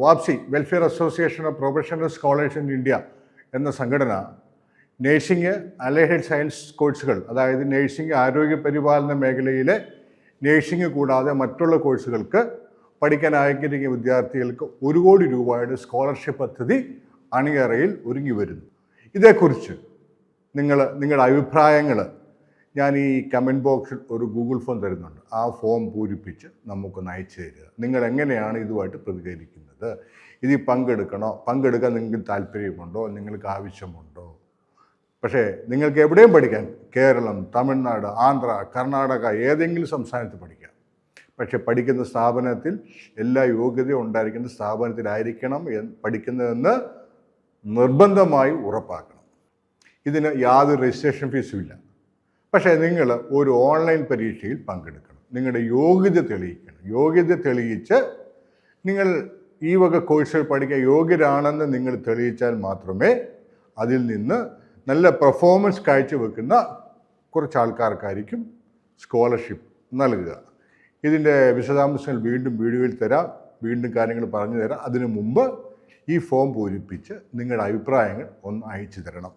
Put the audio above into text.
വാപ്സി welfare association of professional scholars in India എന്ന സംഘടന nursing, allied science കോഴ്സുകൾ, അതായത് നേഴ്സിംഗ് ആരോഗ്യ പരിപാലന മേഖലയിലെ നേഴ്സിംഗ് കൂടാതെ മറ്റുള്ള കോഴ്സുകൾക്ക് പഠിക്കാൻ ആഗ്രഹിക്കുന്ന വിദ്യാർത്ഥികൾക്ക് 1 കോടി രൂപയുടെ സ്കോളർഷിപ്പ് പദ്ധതി അണിയറയിൽ ഒരുങ്ങി വരുന്നു. ഇതേക്കുറിച്ച് നിങ്ങളുടെ അഭിപ്രായങ്ങൾ ഞാൻ ഈ കമൻറ്റ് ബോക്സിൽ ഒരു ഗൂഗിൾ ഫോം തരുന്നുണ്ട്. ആ ഫോം പൂരിപ്പിച്ച് നമുക്കൊന്ന് അയച്ചു തരിക. നിങ്ങൾ എങ്ങനെയാണ് ഇതുമായിട്ട് പ്രതികരിക്കുന്നത്? ഇതിൽ പങ്കെടുക്കാൻ നിങ്ങൾക്ക് താല്പര്യമുണ്ടോ? നിങ്ങൾക്ക് ആവശ്യമുണ്ടോ? പക്ഷേ നിങ്ങൾക്ക് എവിടെയും പഠിക്കാൻ, കേരളം, തമിഴ്നാട്, ആന്ധ്ര, കർണാടക, ഏതെങ്കിലും സംസ്ഥാനത്ത് പഠിക്കാം. പക്ഷേ പഠിക്കുന്ന സ്ഥാപനത്തിൽ എല്ലാ യോഗ്യതയും ഉണ്ടായിരിക്കുന്ന സ്ഥാപനത്തിലായിരിക്കണം പഠിക്കുന്നതെന്ന് നിർബന്ധമായി ഉറപ്പാക്കണം. ഇതിന് യാതൊരു രജിസ്ട്രേഷൻ ഫീസും ഇല്ല. പക്ഷേ നിങ്ങൾ ഒരു ഓൺലൈൻ പരീക്ഷയിൽ പങ്കെടുക്കണം. നിങ്ങളുടെ യോഗ്യത തെളിയിക്കണം. യോഗ്യത തെളിയിച്ച് നിങ്ങൾ ഈ വക കോഴ്സുകൾ പഠിക്കാൻ യോഗ്യരാണെന്ന് നിങ്ങൾ തെളിയിച്ചാൽ മാത്രമേ അതിൽ നിന്ന് നല്ല പെർഫോമൻസ് കാഴ്ചവെക്കുന്ന കുറച്ച് ആൾക്കാർക്കായിരിക്കും സ്കോളർഷിപ്പ് നൽകുക. ഇതിൻ്റെ വിശദാംശങ്ങൾ വീണ്ടും വീഡിയോയിൽ തരാം, വീണ്ടും കാര്യങ്ങൾ പറഞ്ഞു തരാം. അതിനു മുമ്പ് ഈ ഫോം പൂരിപ്പിച്ച് നിങ്ങളുടെ അഭിപ്രായങ്ങൾ ഒന്ന് അയച്ചു തരണം.